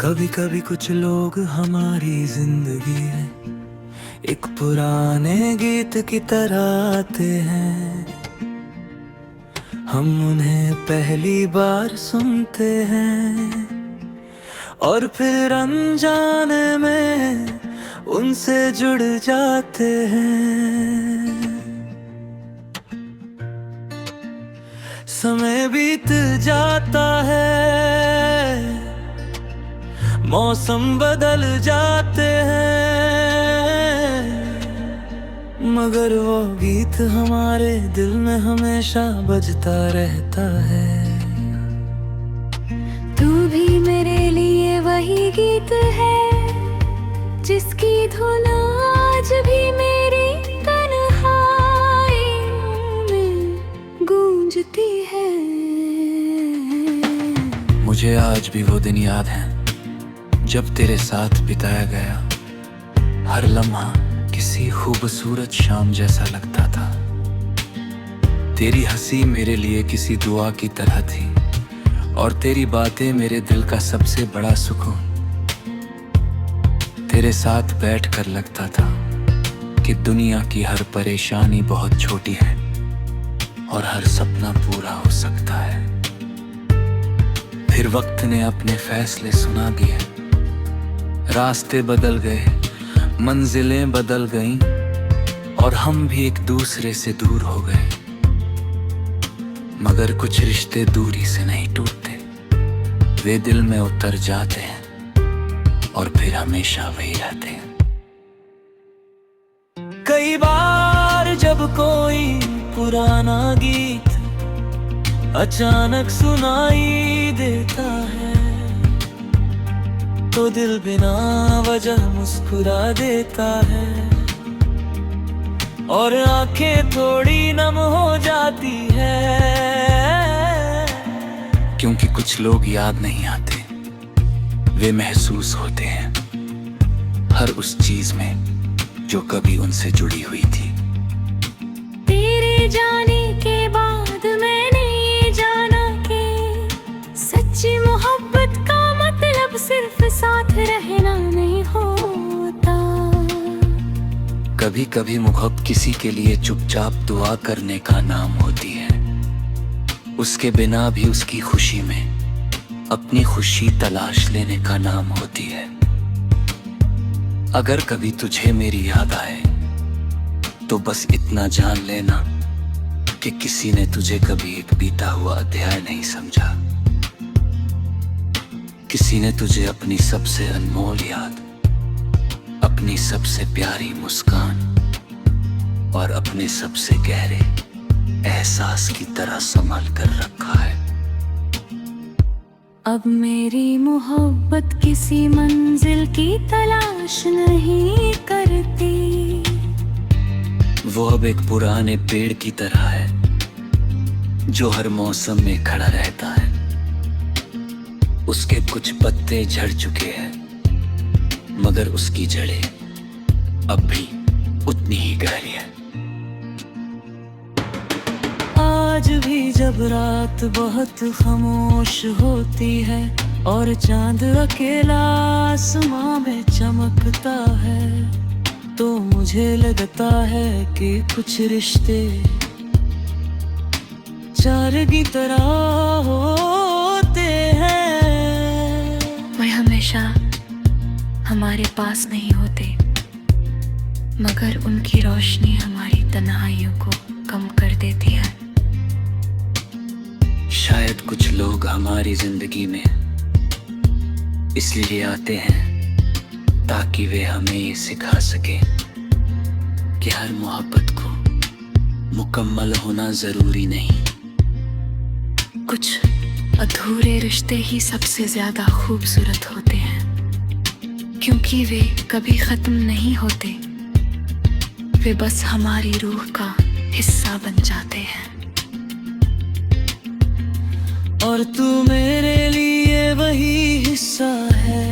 कभी कभी कुछ लोग हमारी जिंदगी में एक पुराने गीत की तरह आते हैं। हम उन्हें पहली बार सुनते हैं और फिर अनजाने में उनसे जुड़ जाते हैं। समय बीत जाता है, मौसम बदल जाते हैं, मगर वो गीत हमारे दिल में हमेशा बजता रहता है। तू भी मेरे लिए वही गीत है जिसकी धुन आज भी मेरी तन्हाइयों में गूंजती है। मुझे आज भी वो दिन याद है जब तेरे साथ बिताया गया हर लम्हा किसी खूबसूरत शाम जैसा लगता था। तेरी हंसी मेरे लिए किसी दुआ की तरह थी और तेरी बातें मेरे दिल का सबसे बड़ा सुकून। तेरे साथ बैठकर लगता था कि दुनिया की हर परेशानी बहुत छोटी है और हर सपना पूरा हो सकता है। फिर वक्त ने अपने फैसले सुना दिए, रास्ते बदल गए, मंजिलें बदल गईं और हम भी एक दूसरे से दूर हो गए। मगर कुछ रिश्ते दूरी से नहीं टूटते, वे दिल में उतर जाते हैं और फिर हमेशा वही रहते हैं। कई बार जब कोई पुराना गीत अचानक सुनाई देता है तो दिल बिना वजह मुस्कुरा देता है और आंखें थोड़ी नम हो जाती है। क्योंकि कुछ लोग याद नहीं आते, वे महसूस होते हैं हर उस चीज में जो कभी उनसे जुड़ी हुई थी। तेरे जाने के बाद मैंने ये जाना कि सच्ची मोहब्बत का मतलब सिर्फ साथ रहना नहीं होता। कभी कभी मोहब्बत किसी के लिए चुपचाप दुआ करने का नाम होती है, उसके बिना भी उसकी खुशी में अपनी खुशी तलाश लेने का नाम होती है। अगर कभी तुझे मेरी याद आए तो बस इतना जान लेना कि किसी ने तुझे कभी एक बीता हुआ अध्याय नहीं समझा। किसी ने तुझे अपनी सबसे अनमोल याद, अपनी सबसे प्यारी मुस्कान और अपने सबसे गहरे एहसास की तरह संभाल कर रखा है। अब मेरी मोहब्बत किसी मंजिल की तलाश नहीं करती। वो अब एक पुराने पेड़ की तरह है जो हर मौसम में खड़ा रहता है। उसके कुछ पत्ते झड़ चुके हैं मगर उसकी जड़ें अब भी उतनी ही गहरी है। आज भी जब रात बहुत खामोश होती है और चांद अकेला आसमां में चमकता है तो मुझे लगता है कि कुछ रिश्ते चार की तरह होते हैं। वे हमेशा हमारे पास नहीं होते मगर उनकी रोशनी हमारी तन्हाइयों को कम कर देती है। शायद कुछ लोग हमारी जिंदगी में इसलिए आते हैं ताकि वे हमें ये सिखा सके कि हर मोहब्बत को मुकम्मल होना जरूरी नहीं। कुछ अधूरे रिश्ते ही सबसे ज्यादा खूबसूरत होते हैं क्योंकि वे कभी खत्म नहीं होते, वे बस हमारी रूह का हिस्सा बन जाते हैं। और तू मेरे लिए वही हिस्सा है,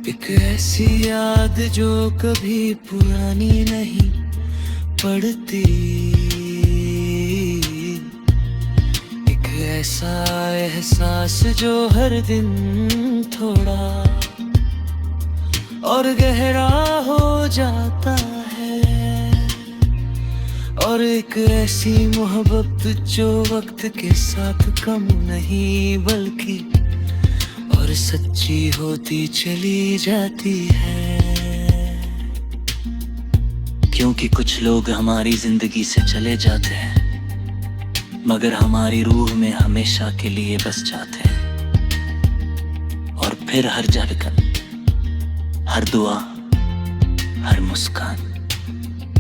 एक ऐसी याद जो कभी पुरानी नहीं पड़ती, एक ऐसा एहसास जो हर दिन थोड़ा और गहरा हो जाता है। और एक ऐसी मोहब्बत जो वक्त के साथ कम नहीं बल्कि और सच्ची होती चली जाती है। क्योंकि कुछ लोग हमारी जिंदगी से चले जाते हैं मगर हमारी रूह में हमेशा के लिए बस जाते हैं। और फिर हर धड़कन, हर दुआ, हर मुस्कान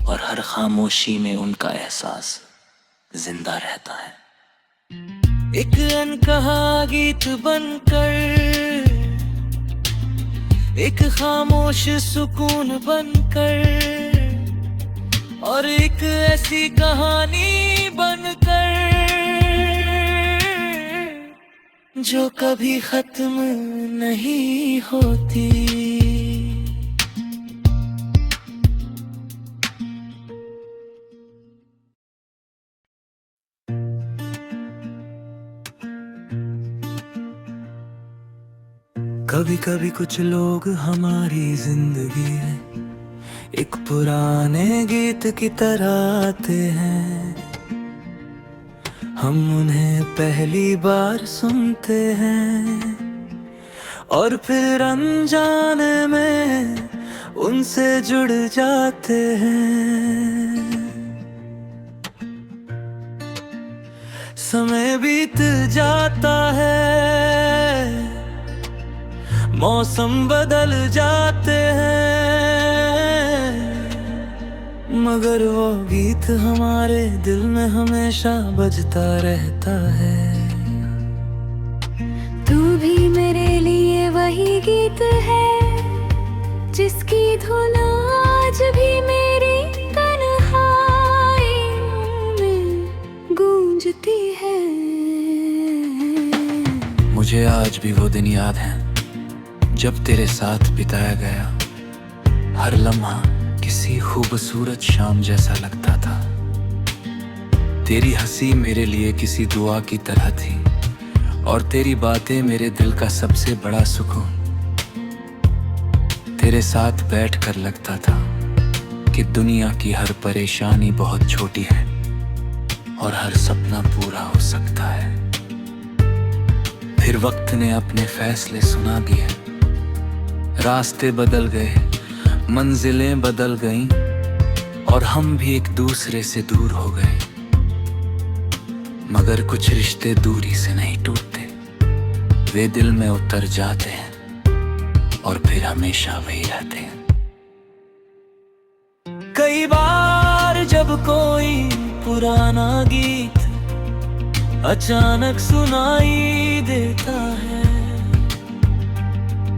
और हर खामोशी में उनका एहसास जिंदा रहता है। एक अनकहा गीत बनकर, एक खामोश सुकून बनकर और एक ऐसी कहानी बनकर जो कभी खत्म नहीं होती। कभी कभी कुछ लोग हमारी जिंदगी में एक पुराने गीत की तरह आते हैं। हम उन्हें पहली बार सुनते हैं और फिर अनजाने में उनसे जुड़ जाते हैं। समय बीत जाता है, मौसम बदल जाते हैं मगर वो गीत हमारे दिल में हमेशा बजता रहता है। तू भी मेरे लिए वही गीत है जिसकी धुन आज भी मेरी तन्हाइयों में गूंजती है। मुझे आज भी वो दिन याद है जब तेरे साथ बिताया गया हर लम्हा किसी खूबसूरत शाम जैसा लगता था। तेरी हंसी मेरे लिए किसी दुआ की तरह थी और तेरी बातें मेरे दिल का सबसे बड़ा सुकून। तेरे साथ बैठकर लगता था कि दुनिया की हर परेशानी बहुत छोटी है और हर सपना पूरा हो सकता है। फिर वक्त ने अपने फैसले सुना दिए, रास्ते बदल गए, मंजिलें बदल गईं और हम भी एक दूसरे से दूर हो गए। मगर कुछ रिश्ते दूरी से नहीं टूटते, वे दिल में उतर जाते हैं और फिर हमेशा वही रहते हैं। कई बार जब कोई पुराना गीत अचानक सुनाई देता है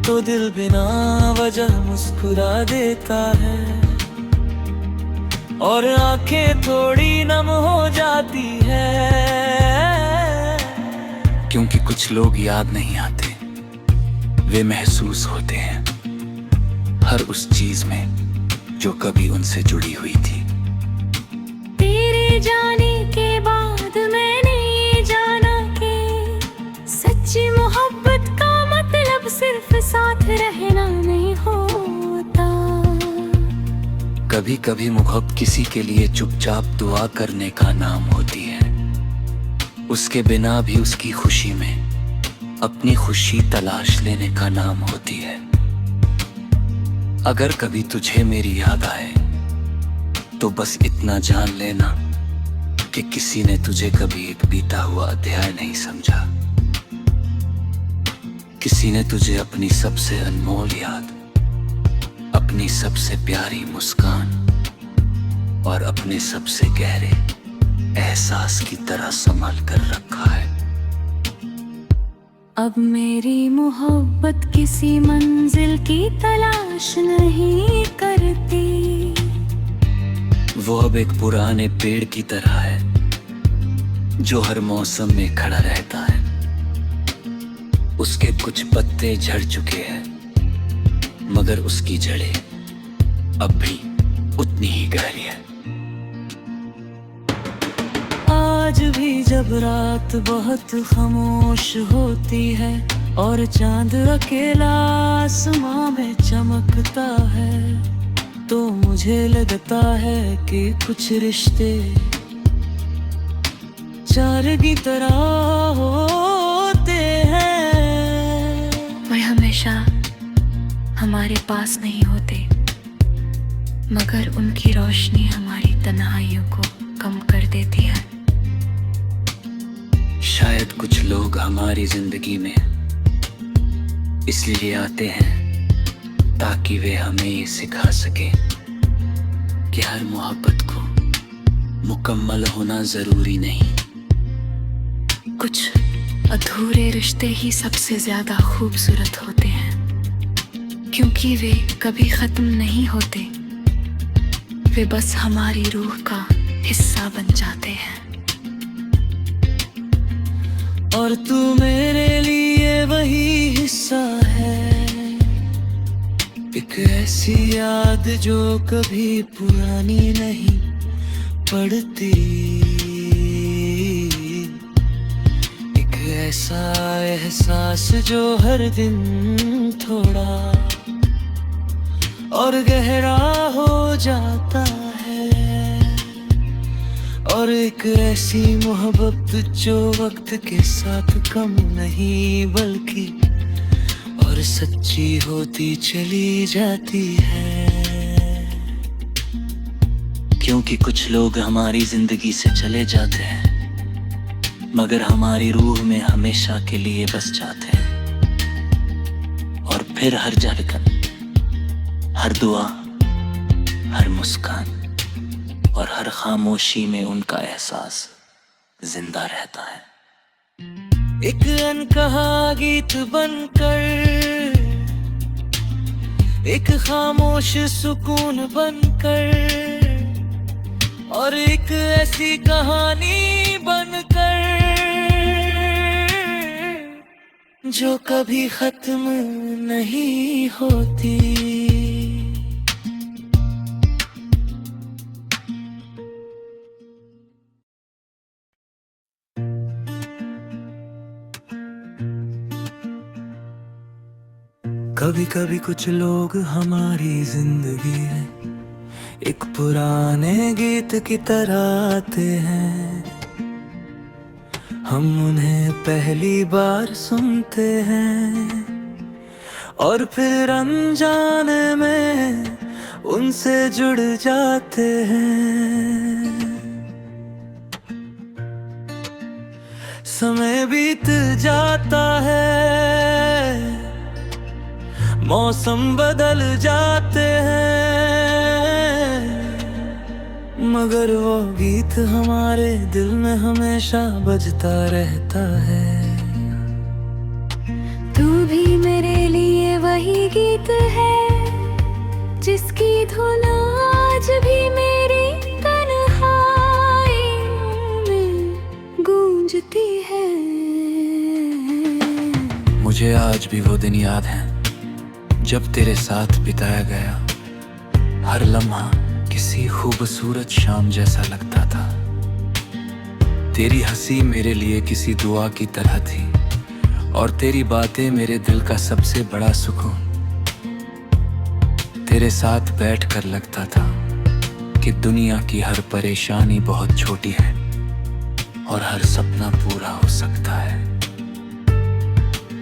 तो दिल बिना वजह मुस्कुरा देता है और आंखें थोड़ी नम हो जाती है। क्योंकि कुछ लोग याद नहीं आते, वे महसूस होते हैं हर उस चीज में जो कभी उनसे जुड़ी हुई थी। तेरे जाने के बाद मैंने ये जाना कि सच्ची मोहब्बत का मतलब सिर्फ साथ रहना नहीं होता। कभी कभी मोहब्बत किसी के लिए चुपचाप दुआ करने का नाम होती है, उसके बिना भी उसकी खुशी में अपनी खुशी तलाश लेने का नाम होती है। अगर कभी तुझे मेरी याद आए तो बस इतना जान लेना कि किसी ने तुझे कभी एक बीता हुआ अध्याय नहीं समझा। किसी ने तुझे अपनी सबसे अनमोल याद, अपनी सबसे प्यारी मुस्कान और अपने सबसे गहरे एहसास की तरह संभाल कर रखा है। अब मेरी मोहब्बत किसी मंजिल की तलाश नहीं करती। वो अब एक पुराने पेड़ की तरह है जो हर मौसम में खड़ा रहता है। उसके कुछ पत्ते झड़ चुके हैं मगर उसकी जड़ें अब भी उतनी ही गहरी है। आज भी जब रात बहुत खामोश होती है और चांद अकेला आसमां में चमकता है, तो मुझे लगता है कि कुछ रिश्ते चार की तरह होते हैं। वे हमेशा हमारे पास नहीं होते, मगर उनकी रोशनी हमारी तन्हाइयों को कम कर देती है। शायद कुछ लोग हमारी जिंदगी में इसलिए आते हैं ताकि वे हमें ये सिखा सके कि हर मोहब्बत को मुकम्मल होना जरूरी नहीं। कुछ अधूरे रिश्ते ही सबसे ज्यादा खूबसूरत होते हैं, क्योंकि वे कभी खत्म नहीं होते, वे बस हमारी रूह का हिस्सा बन जाते हैं। और तू मेरे लिए वही हिस्सा है, एक ऐसी याद जो कभी पुरानी नहीं पड़ती, एक ऐसा एहसास जो हर दिन थोड़ा और गहरा हो जाता है, और एक ऐसी मोहब्बत जो वक्त के साथ कम नहीं बल्कि और सच्ची होती चली जाती है। क्योंकि कुछ लोग हमारी जिंदगी से चले जाते हैं, मगर हमारी रूह में हमेशा के लिए बस जाते हैं। और फिर हर धड़कन, हर दुआ, हर मुस्कान और हर खामोशी में उनका एहसास जिंदा रहता है। एक अनकहा गीत बनकर, एक खामोश सुकून बनकर, और एक ऐसी कहानी बनकर जो कभी खत्म नहीं होती। कभी कभी कुछ लोग हमारी जिंदगी में एक पुराने गीत की तरह आते हैं, हम उन्हें पहली बार सुनते हैं और फिर अनजाने में उनसे जुड़ जाते हैं। समय बीत जाता है, मौसम बदल जाते हैं, मगर वो गीत हमारे दिल में हमेशा बजता रहता है। तू भी मेरे लिए वही गीत है जिसकी धुन आज भी मेरी तन्हाइयों में गूंजती है। मुझे आज भी वो दिन याद है जब तेरे साथ बिताया गया हर लम्हा किसी खूबसूरत शाम जैसा लगता था। तेरी हंसी मेरे लिए किसी दुआ की तरह थी और तेरी बातें मेरे दिल का सबसे बड़ा सुकून। तेरे साथ बैठकर लगता था कि दुनिया की हर परेशानी बहुत छोटी है और हर सपना पूरा हो सकता है।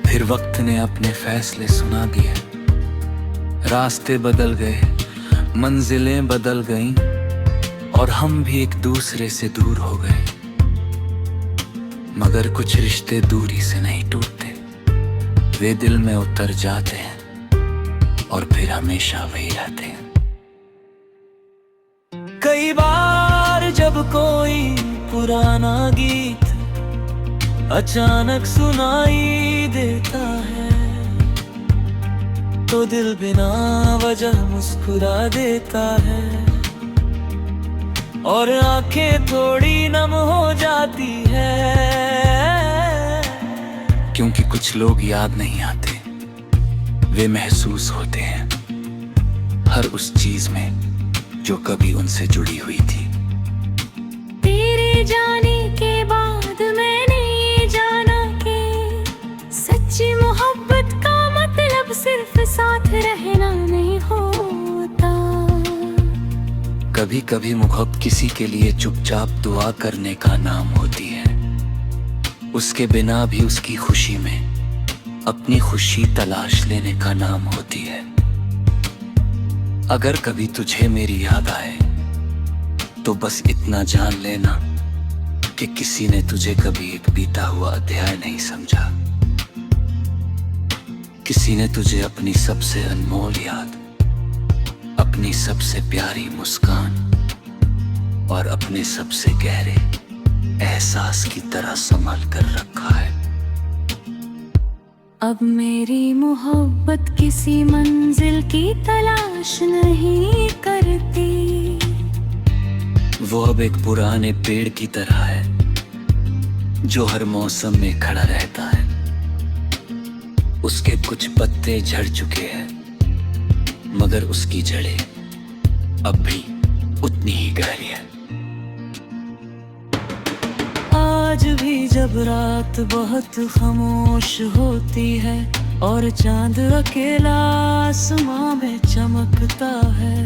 फिर वक्त ने अपने फैसले सुना दिए, रास्ते बदल गए, मंजिलें बदल गईं और हम भी एक दूसरे से दूर हो गए। मगर कुछ रिश्ते दूरी से नहीं टूटते, वे दिल में उतर जाते हैं और फिर हमेशा वही रहते हैं। कई बार जब कोई पुराना गीत अचानक सुनाई देता है तो दिल बिना वजह मुस्कुरा देता है और आंखें थोड़ी नम हो जाती है। क्योंकि कुछ लोग याद नहीं आते, वे महसूस होते हैं हर उस चीज में जो कभी उनसे जुड़ी हुई थी। तेरे जाने के बाद मैंने ये जाना कि सच्ची मोहब्बत साथ रहना नहीं होता। कभी कभी मोहब्बत किसी के लिए चुपचाप दुआ करने का नाम होती है, उसके बिना भी उसकी खुशी में अपनी खुशी तलाश लेने का नाम होती है। अगर कभी तुझे मेरी याद आए तो बस इतना जान लेना कि किसी ने तुझे कभी एक बीता हुआ अध्याय नहीं समझा। किसी ने तुझे अपनी सबसे अनमोल याद, अपनी सबसे प्यारी मुस्कान और अपने सबसे गहरे एहसास की तरह संभाल कर रखा है। अब मेरी मोहब्बत किसी मंजिल की तलाश नहीं करती। वो अब एक पुराने पेड़ की तरह है जो हर मौसम में खड़ा रहता है। उसके कुछ पत्ते झड़ चुके हैं मगर उसकी जड़ें अब भी उतनी ही गहरी है। आज भी जब रात बहुत खामोश होती है और चांद अकेला आसमां में चमकता है,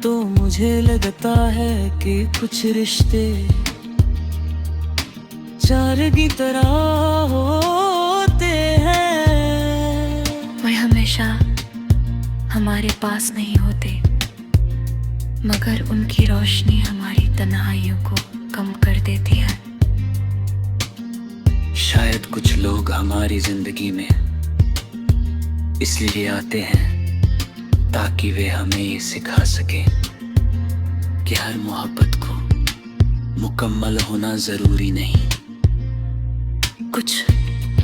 तो मुझे लगता है कि कुछ रिश्ते चार की तरह होते हैं। वे हमेशा हमारे पास नहीं होते मगर उनकी रोशनी हमारी तन्हाइयों को कम कर देती है। शायद कुछ लोग हमारी जिंदगी में इसलिए आते हैं ताकि वे हमें ये सिखा सके कि हर मोहब्बत को मुकम्मल होना जरूरी नहीं। कुछ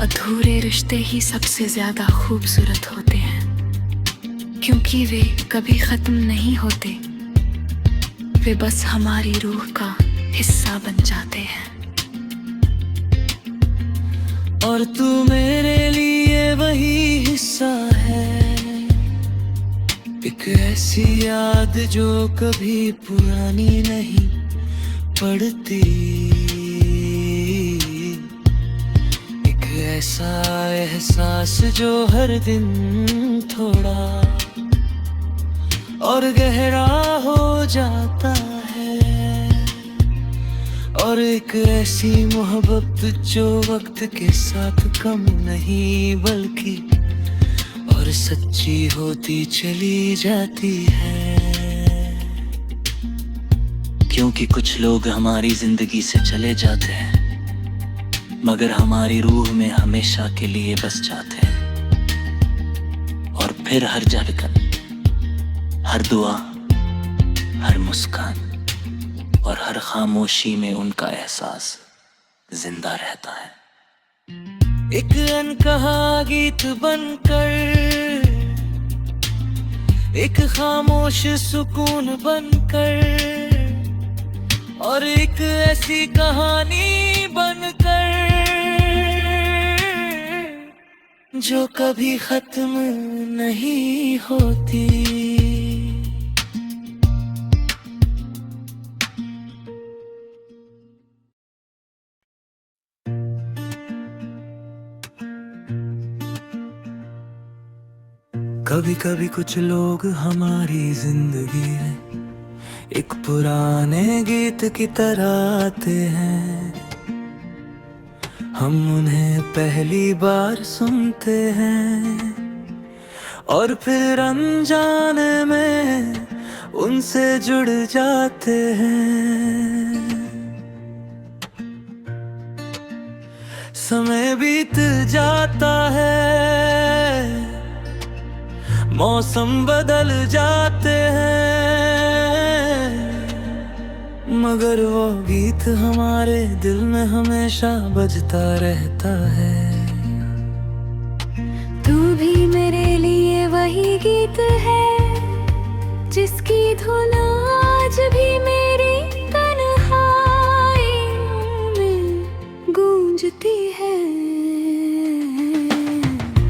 अधूरे रिश्ते ही सबसे ज्यादा खूबसूरत होते हैं क्योंकि वे कभी खत्म नहीं होते, वे बस हमारी रूह का हिस्सा बन जाते हैं। और तू मेरे लिए वही हिस्सा है, एक ऐसी याद जो कभी पुरानी नहीं पड़ती, एक ऐसा एहसास जो हर दिन थोड़ा और गहरा हो जाता है, और एक ऐसी मोहब्बत जो वक्त के साथ कम नहीं बल्कि और सच्ची होती चली जाती है। क्योंकि कुछ लोग हमारी जिंदगी से चले जाते हैं मगर हमारी रूह में हमेशा के लिए बस जाते हैं। और फिर हर धड़कन, हर दुआ, हर मुस्कान और हर खामोशी में उनका एहसास जिंदा रहता है। एक अनकहा गीत बनकर, एक खामोश सुकून बनकर, और एक ऐसी कहानी बनकर जो कभी खत्म नहीं होती। कभी कभी कुछ लोग हमारी जिंदगी में एक पुराने गीत की तरह आते हैं। हम उन्हें पहली बार सुनते हैं और फिर अनजाने में उनसे जुड़ जाते हैं। समय बीत जाता है, मौसम बदल जाते हैं, मगर वो गीत हमारे दिल में हमेशा बजता रहता है। तू भी मेरे लिए वही गीत है जिसकी धुन आज भी मेरी तन्हाइयों में गूंजती है।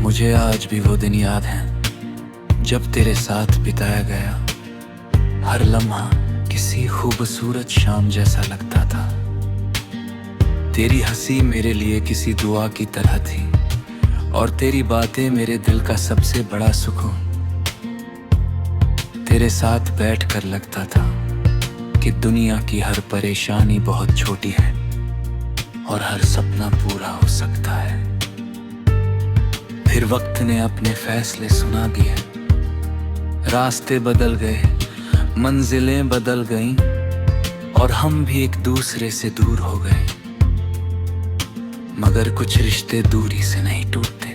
मुझे आज भी वो दिन याद है जब तेरे साथ बिताया गया हर लम्हा किसी खूबसूरत शाम जैसा लगता था। तेरी हंसी मेरे लिए किसी दुआ की तरह थी और तेरी बातें मेरे दिल का सबसे बड़ा सुकून। तेरे साथ बैठकर लगता था कि दुनिया की हर परेशानी बहुत छोटी है और हर सपना पूरा हो सकता है। फिर वक्त ने अपने फैसले सुना दिए, रास्ते बदल गए, मंजिलें बदल गईं और हम भी एक दूसरे से दूर हो गए। मगर कुछ रिश्ते दूरी से नहीं टूटते,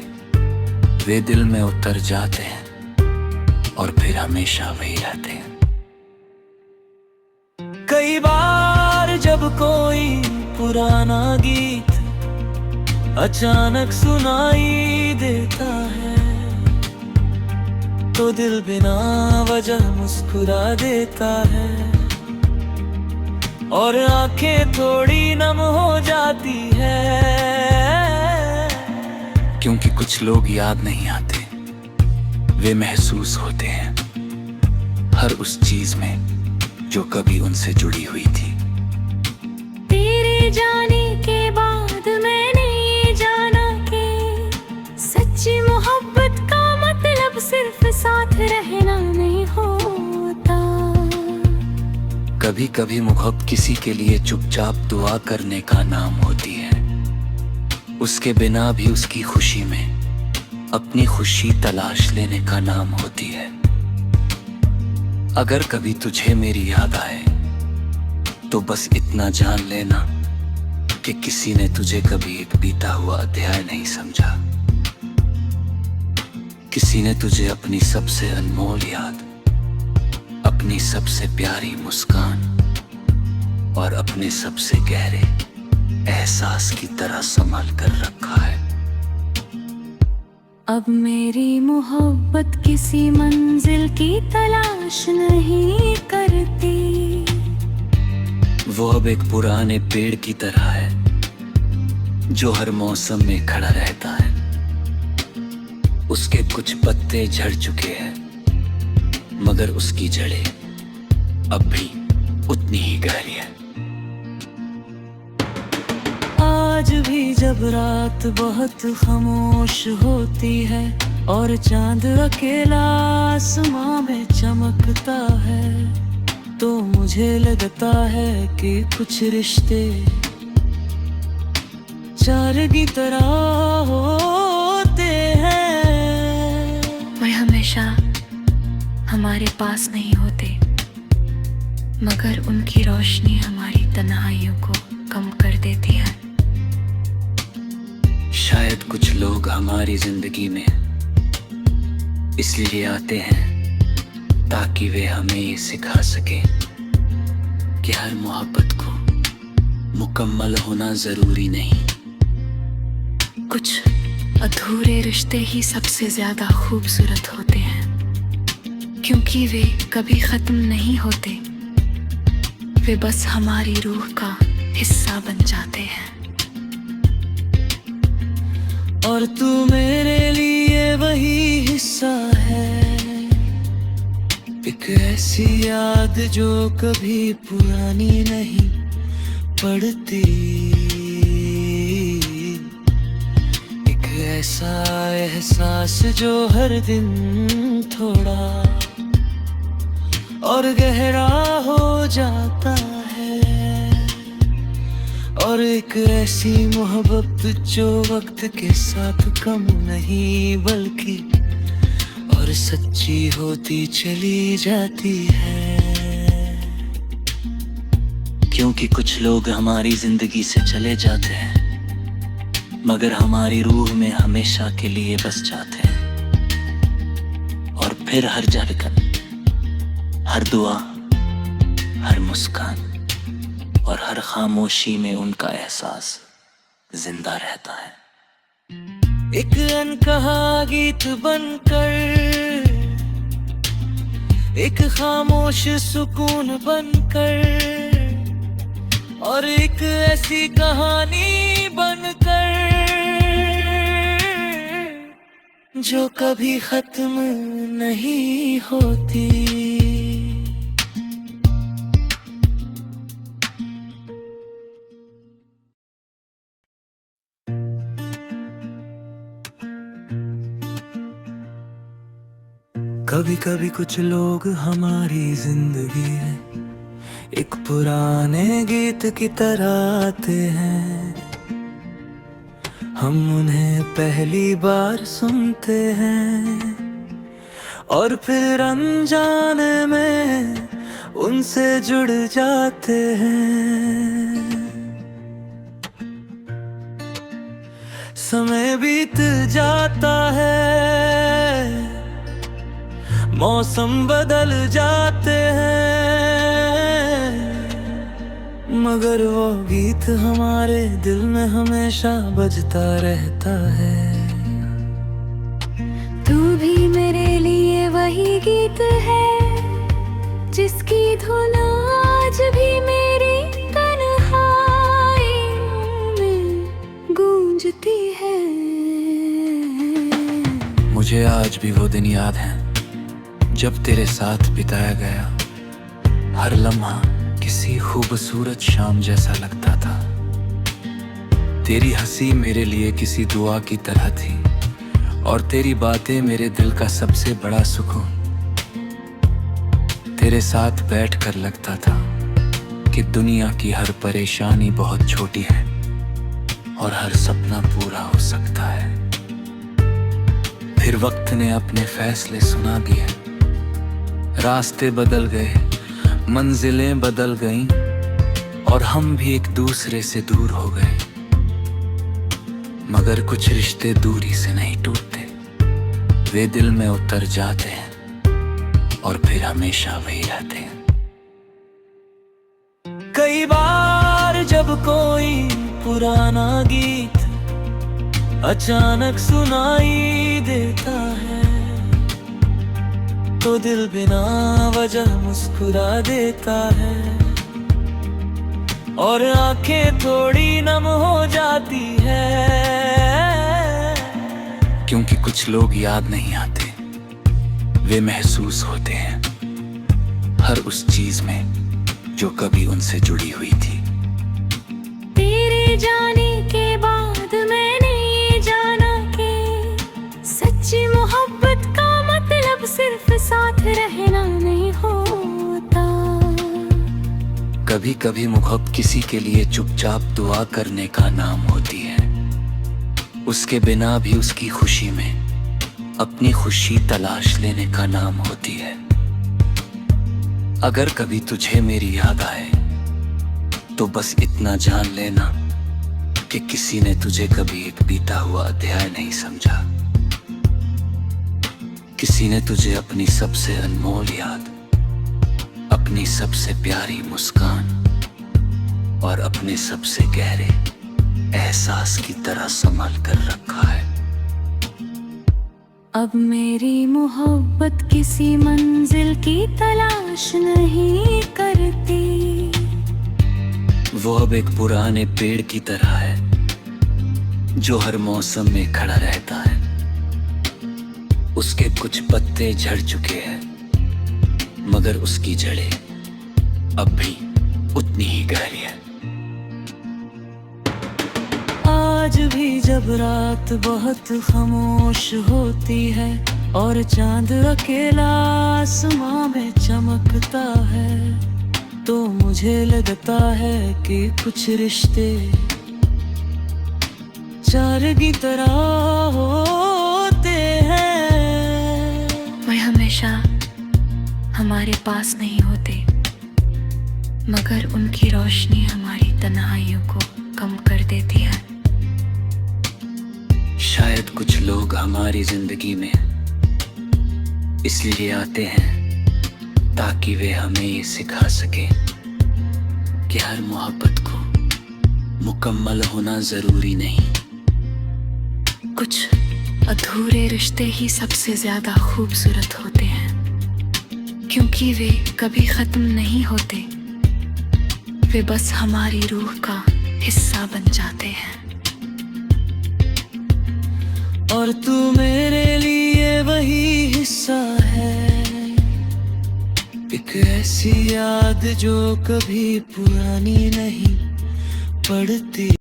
वे दिल में उतर जाते हैं और फिर हमेशा वही रहते हैं। कई बार जब कोई पुराना गीत अचानक सुनाई देता है तो दिल बिना वजह मुस्कुरा देता है और आंखें थोड़ी नम हो जाती है। क्योंकि कुछ लोग याद नहीं आते, वे महसूस होते हैं हर उस चीज में जो कभी उनसे जुड़ी हुई थी। तेरे जाने के बाद मैंने ये जाना कि सच्ची मोहब्बत का मतलब सिर्फ साथ रहना नहीं होता। कभी कभी मोहब्बत किसी के लिए चुपचाप दुआ करने का नाम होती है, उसके बिना भी उसकी खुशी में अपनी खुशी तलाश लेने का नाम होती है। अगर कभी तुझे मेरी याद आए तो बस इतना जान लेना कि किसी ने तुझे कभी एक बीता हुआ अध्याय नहीं समझा। किसी ने तुझे अपनी सबसे अनमोल याद, अपनी सबसे प्यारी मुस्कान और अपने सबसे गहरे एहसास की तरह संभाल कर रखा है। अब मेरी मोहब्बत किसी मंजिल की तलाश नहीं करती। वो अब एक पुराने पेड़ की तरह है जो हर मौसम में खड़ा रहता है। उसके कुछ पत्ते झड़ चुके हैं मगर उसकी जड़ें अब भी उतनी ही गहरी है। आज भी जब रात बहुत खामोश होती है और चांद अकेला आसमां में चमकता है तो मुझे लगता है कि कुछ रिश्ते चार की तरह होते हैं। वे हमेशा हमारे पास नहीं होते मगर उनकी रोशनी हमारी तन्हाइयों को कम कर देती है। शायद कुछ लोग हमारी जिंदगी में इसलिए आते हैं ताकि वे हमें ये सिखा सके कि हर मोहब्बत को मुकम्मल होना जरूरी नहीं। कुछ अधूरे रिश्ते ही सबसे ज्यादा खूबसूरत होते हैं क्योंकि वे कभी खत्म नहीं होते, वे बस हमारी रूह का हिस्सा बन जाते हैं। और तू मेरे लिए वही हिस्सा है, एक ऐसी याद जो कभी पुरानी नहीं पड़ती, एक ऐसा एहसास जो हर दिन थोड़ा और गहरा हो जाता है, और एक ऐसी मोहब्बत जो वक्त के साथ कम नहीं बल्कि और सच्ची होती चली जाती है। क्योंकि कुछ लोग हमारी जिंदगी से चले जाते हैं मगर हमारी रूह में हमेशा के लिए बस जाते हैं। और फिर हर धड़कन, हर दुआ, हर मुस्कान और हर खामोशी में उनका एहसास जिंदा रहता है। एक अनकहा गीत बनकर, एक खामोश सुकून बनकर, और एक ऐसी कहानी बनकर जो कभी खत्म नहीं होती। कभी कभी कुछ लोग हमारी जिंदगी में एक पुराने गीत की तरह आते हैं। हम उन्हें पहली बार सुनते हैं और फिर अनजाने में उनसे जुड़ जाते हैं। समय बीत जाता है, मौसम बदल जाते हैं, मगर वो गीत हमारे दिल में हमेशा बजता रहता है। तू भी मेरे लिए वही गीत है जिसकी धुन आज भी मेरी तन्हाइयों में गूंजती है। मुझे आज भी वो दिन याद है जब तेरे साथ बिताया गया हर लम्हा किसी खूबसूरत शाम जैसा लगता था। तेरी हंसी मेरे लिए किसी दुआ की तरह थी और तेरी बातें मेरे दिल का सबसे बड़ा सुकून। तेरे साथ बैठकर लगता था कि दुनिया की हर परेशानी बहुत छोटी है और हर सपना पूरा हो सकता है। फिर वक्त ने अपने फैसले सुना दिए, रास्ते बदल गए, मंजिलें बदल गईं और हम भी एक दूसरे से दूर हो गए। मगर कुछ रिश्ते दूरी से नहीं टूटते, वे दिल में उतर जाते हैं और फिर हमेशा वही रहते हैं। कई बार जब कोई पुराना गीत अचानक सुनाई देता है तो दिल बिना वजह मुस्कुरा देता है और आंखें थोड़ी नम हो जाती है। क्योंकि कुछ लोग याद नहीं आते, वे महसूस होते हैं हर उस चीज में जो कभी उनसे जुड़ी हुई थी। तेरे जाने के बाद मैंने ये जाना कि सच्ची मोहब्बत का मतलब सिर्फ साथ रहना नहीं होता। कभी कभी मोहब्बत किसी के लिए चुपचाप दुआ करने का नाम होती है, उसके बिना भी उसकी खुशी में अपनी खुशी तलाश लेने का नाम होती है। अगर कभी तुझे मेरी याद आए तो बस इतना जान लेना कि किसी ने तुझे कभी एक बीता हुआ अध्याय नहीं समझा। किसी ने तुझे अपनी सबसे अनमोल याद, अपनी सबसे प्यारी मुस्कान और अपने सबसे गहरे एहसास की तरह संभाल कर रखा है। अब मेरी मोहब्बत किसी मंजिल की तलाश नहीं करती। वो अब एक पुराने पेड़ की तरह है जो हर मौसम में खड़ा रहता है। उसके कुछ पत्ते झड़ चुके हैं मगर उसकी जड़ें अब भी उतनी ही गहरी है। आज भी जब रात बहुत खामोश होती है और चांद अकेला आसमां में चमकता है तो मुझे लगता है कि कुछ रिश्ते चार की तरह होते हैं। वे हमेशा हमारे पास नहीं होते मगर उनकी रोशनी हमारी तन्हाइयों को कम कर देती है। शायद कुछ लोग हमारी जिंदगी में इसलिए आते हैं ताकि वे हमें ये सिखा सके कि हर मोहब्बत को मुकम्मल होना जरूरी नहीं। कुछ अधूरे रिश्ते ही सबसे ज्यादा खूबसूरत होते हैं क्योंकि वे कभी खत्म नहीं होते, वे बस हमारी रूह का हिस्सा बन जाते हैं। और तू मेरे लिए वही हिस्सा है, एक ऐसी याद जो कभी पुरानी नहीं पड़ती।